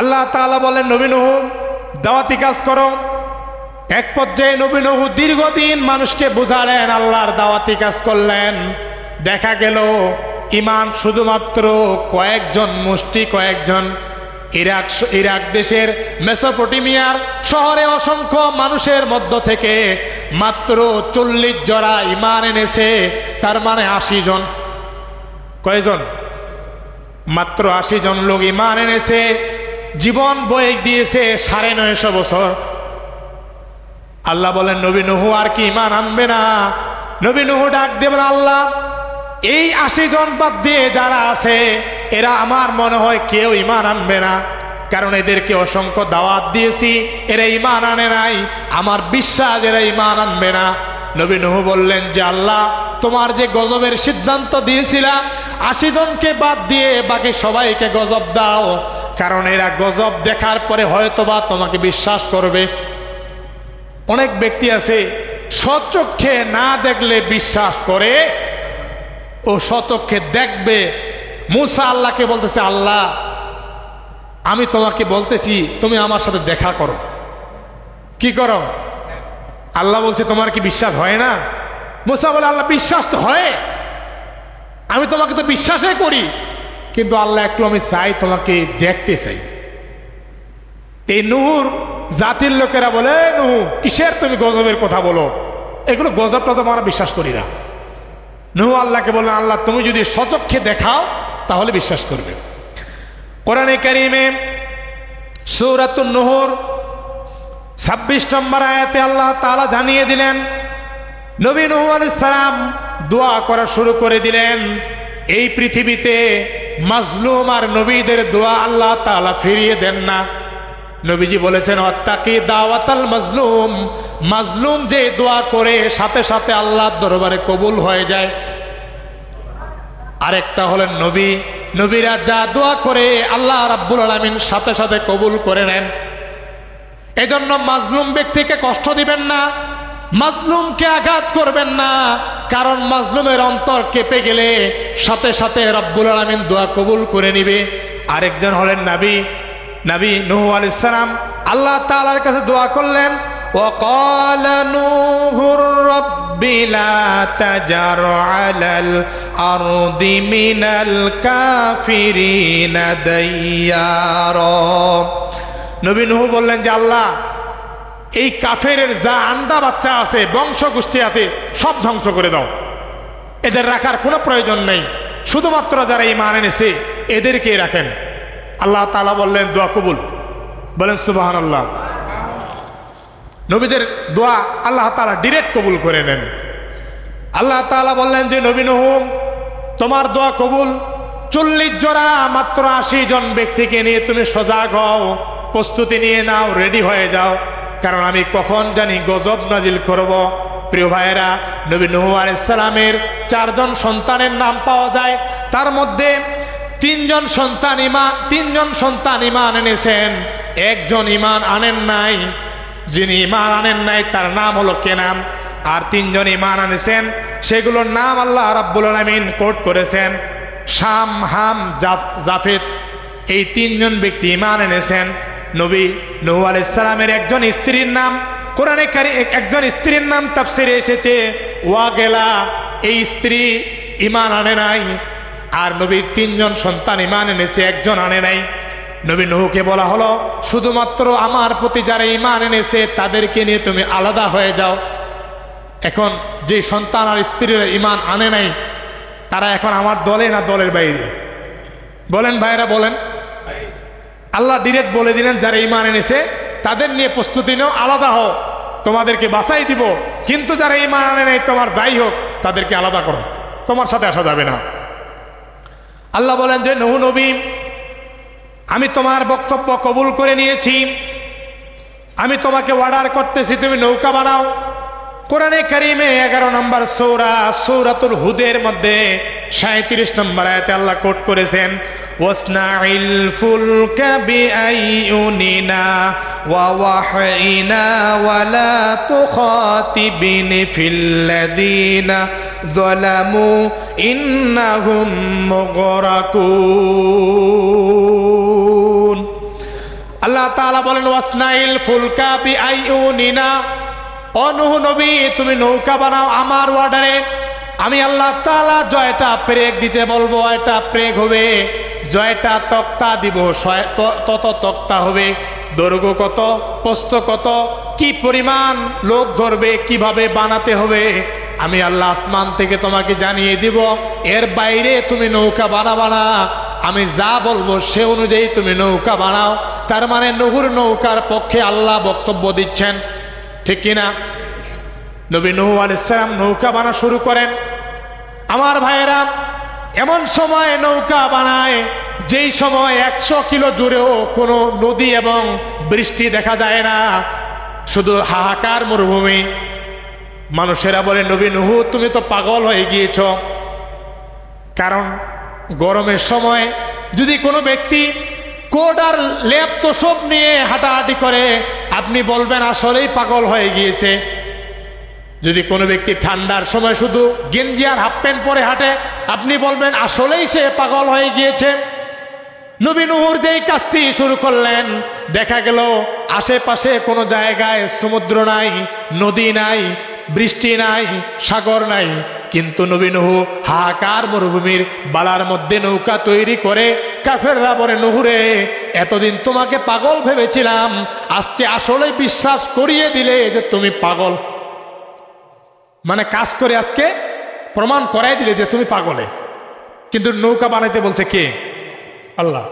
আল্লাহ তাআলা বলেন, নবী নূহ দাওয়াতি কাজ করো। এক পর্যায়ে নবী নূহ দীর্ঘদিন মানুষকে বুঝালেন, আল্লাহর দাওয়াতি কাজ করলেন। দেখা গেল ঈমান শুধুমাত্র কয়েকজন মুষ্টি কয়েকজন ইরাক দেশের মেসোপটেমিয়ার শহরে অসংখ্য মানুষের মধ্য থেকে মাত্র 40 জোড়া ঈমান এনেছে। তার মানে 80 জন। কয়জন? মাত্র 80 জন লোক ঈমান এনেছে। জীবন বয়ে দিয়েছে 950 বছর। আল্লাহ বলেন, নবী নূহ আর কি ঈমান আনবে না? নবী নূহ ডাক দেবেন, আল্লাহ এই 80 জন বাদ দিয়ে যারা আছে এরা আমার মনে হয় কেউ ঈমান আনবে না, কারণ এদেরকে অসংখ্য দাওয়াত দিয়েছি, এরা ঈমান আনে নাই। আমার বিশ্বাস এরা ঈমান আনবে না। নবী নূহ বললেন যে, আল্লাহ তোমার যে গজবের সিদ্ধান্ত দিয়েছিলাম 80 জনকে বাদ দিয়ে বাকি সবাইকে গজব দাও, কারণ এরা গজব দেখার পরে হয়তোবা তোমাকে বিশ্বাস করবে। অনেক ব্যক্তি আছে স্বচক্ষে না দেখলে বিশ্বাস করে, ও স্বচক্ষে দেখবে। মূসা আল্লাহকে বলতেছে, আল্লাহ আমি তোমাকে বলতেছি তুমি আমার সাথে দেখা করো। কি করো? আল্লাহ বলছে তোমার কি বিশ্বাস হয় না? মূসা বলে, আল্লাহ বিশ্বাস তো হয়, আমি তোমাকে তো বিশ্বাসই করি, কিন্তু আল্লাহ একটু আমি চাই তোমাকে দেখতে চাই। এই নূহর জাতির লোকেরা বলে, নূহ কিসের তুমি গজবের কথা বলো, এগুলো গজবটা তো আমরা বিশ্বাস করি না। নূহ আল্লাহকে বললেন, আল্লাহ তুমি যদি স্বচক্ষে দেখাও তাহলে বিশ্বাস করবে। কোরআনে কারীমে সূরাতুন নূহর 26 নম্বর আয়াতে আল্লাহ তাআলা জানিয়ে দিলেন, নবী নূহ আলাইহিস সালাম দোয়া করা শুরু করে দিলেন। এই পৃথিবীতে মাজলুম আর নবীদের দোয়া আল্লাহ তাআলা ফিরিয়ে দেন না। নবীজি বলেছেন, ওয়াত্তাকি দাওয়াতাল মাজলুম, মাজলুম যে দোয়া করে সাথে সাথে আল্লাহর দরবারে কবুল হয়ে যায়। আরেকটা হলেন নবী, নবীরা যা দোয়া করে আল্লাহ রাব্বুল আলামিন সাথে সাথে কবুল করে নেন। এজন্য মাজলুম ব্যক্তিকে কষ্ট দিবেন না, মাজলুমকে আঘাত করবেন না, কারণ মাজলুমের অন্তর কেঁপে গেলে সাথে সাথে রাব্বুল আলামিন দোয়া কবুল করে নিবে। আরেকজন হলেন নবী নূহ আলাইহিস সালাম আল্লাহ তাআলার কাছে দোয়া করলেন, وقال نوح رب لا تجر على الأرض من الكافرين ديارا। নবী নূহ বললেন যে, আল্লাহ এই কাফেরের যা আন্ডা বাচ্চা আছে, বংশ গোষ্ঠী আছে, সব ধ্বংস করে দাও, এদের রাখার কোনো প্রয়োজন নেই, শুধুমাত্র যারা ঈমান এনেছে এদেরকে রাখেন। আল্লাহ তাআলা বললেন, দোয়া কবুল। বলেন সুবহানাল্লাহ। নবীদের দোয়া আল্লাহ তাআলা ডিরেক্ট কবুল করে নেন। আল্লাহ তাআলা বললেন যে, নবী নূহ তোমার দোয়া কবুল। 40 জোড়া মাত্র 80 জন ব্যক্তিকে নিয়ে তুমি সজাগ হও, প্রস্তুতি নিয়ে নাও, রেডি হয়ে যাও, কারণ আমি কখন জানি গজব নাজিল করব। প্রিয় ভাইয়েরা, নবী নূহ আলাইহিস সালামের 4 জন সন্তানের নাম পাওয়া যায়। তার মধ্যে 3 জন সন্তান ঈমান এনেছেন, একজন ঈমান আনেন নাই। যিনি ঈমান আনেন নাই তার নাম হলো কেনান। আর 3 জন ঈমান আনেছেন, সেগুলোর নাম আল্লাহ রাব্বুল আলামিন কোট করেছেন, শাম, হাম, জাফেদ। এই 3 জন ব্যক্তি ঈমান এনেছেন। নবী নূহ আলাইহিস সালামের একজন স্ত্রীর নাম কোরআনে কারীমে, একজন স্ত্রীর নাম তাফসীরে এসেছে ওয়াগেলা। এই স্ত্রী ঈমান আনে নাই। আর নবীর 3 জন সন্তান ঈমান এনেছে, একজন আনে নাই। নবী নূহকে বলা হলো, শুধুমাত্র আমার প্রতি যারা ঈমান এনেছে তাদেরকে নিয়ে তুমি আলাদা হয়ে যাও। এখন যে সন্তান আর স্ত্রীরা ঈমান আনে নাই, তারা এখন আমার দলে না দলের বাইরে? বলেন ভাইরা, বলেন। আল্লাহ ডিরেক্ট বলে দিলেন, যারা ঈমান এনেছে তাদের নিয়ে প্রস্তুতি নাও, আলাদা হও, তোমাদেরকে বাঁচাই দিব। কিন্তু যারা ঈমান আনে নাই, তোমার যাই হোক তাদেরকে আলাদা করো, তোমার সাথে আসা যাবে না। আল্লাহ বলেন যে, নূহ নবী, আমি তোমার বক্তব্য কবুল করে নিয়েছি, আমি তোমাকে অর্ডার করতেছি তুমি নৌকা বানাও। কোরআনে কারীমে 11 নম্বর সূরাতুল হুদের মধ্যে 37 নম্বর আয়াতে আল্লাহ কোট করেছেন, ওয়াসনাইল ফুলকা বিআইউনিনা ওয়া ওয়াহইনা ওয়ালা তুখাতিবিনি ফিল্লাযিনা যালামু ইন্নাহুম মুগরাকুন। আল্লাহ তাআলা বলেন ওয়াসনাইল ফুলকা বিআইউনিনা, ও নূহ নবী তুমি নৌকা বানাও আমার অর্ডারে। আমি আল্লাহ তাআলা জয়টা পেরেক দিতে বলবো, এটা পেরেক হবে। জয়টা তক্তা দিব, তত তক্তা হবে। দৈর্ঘ্য কত, প্রস্থ কত, কি পরিমাণ লোক ধরবে, কিভাবে বানাতে হবে, আমি আল্লাহ আসমান থেকে তোমাকে জানিয়ে দিব। এর বাইরে তুমি নৌকা বানাবা না, আমি যা বলবো সে অনুযায়ী তুমি নৌকা বানাও। তার মানে নূহর নৌকার পক্ষে আল্লাহ বক্তব্য দিচ্ছেন, ঠিক কিনা? নবী নূহ আলাইহিস সালাম নৌকা বানা শুরু করেন। আমার ভাইয়েরা, এমন সময় নৌকা বানায় যেই সময় 100 কিলো দূরেও কোনো নদী এবং বৃষ্টি দেখা যায় না, শুধু হাহাকার মরুভূমি। মানুষেরা বলে নবী নূহ তুমি তো পাগল হয়ে গিয়েছ। কারণ গরমের সময় যদি কোনো ব্যক্তি কোট আর লেপ তো সব নিয়ে হাঁটাহাঁটি করে, আপনি বলবেন আসলেই পাগল হয়ে গিয়েছে। যদি কোনো ব্যক্তি ঠান্ডার সময় শুধু গেঞ্জি আর হাফ প্যান্ট পরে হাঁটে, আপনি বলবেন আসলেই সে পাগল হয়ে গিয়েছে। নবী নূহর যেই কাজটি শুরু করলেন, দেখা গেল আশেপাশে কোনো জায়গায় সমুদ্র নাই, নদী নাই, বৃষ্টি নাই, সাগর নাই, কিন্তু নবী নূহ হাহাকার মরুভূমির বালার মধ্যে নৌকা তৈরি করে কাফেররা বলে নূহরে এতদিন তোমাকে পাগল ভেবেছিলাম, আজকে আসলেই বিশ্বাস করিয়ে দিলে যে তুমি পাগল। মানে কাজ করে আজকে প্রমাণ করাই দিলে যে তুমি পাগলে। কিন্তু নৌকা বানাইতে বলছে কে? আল্লাহ।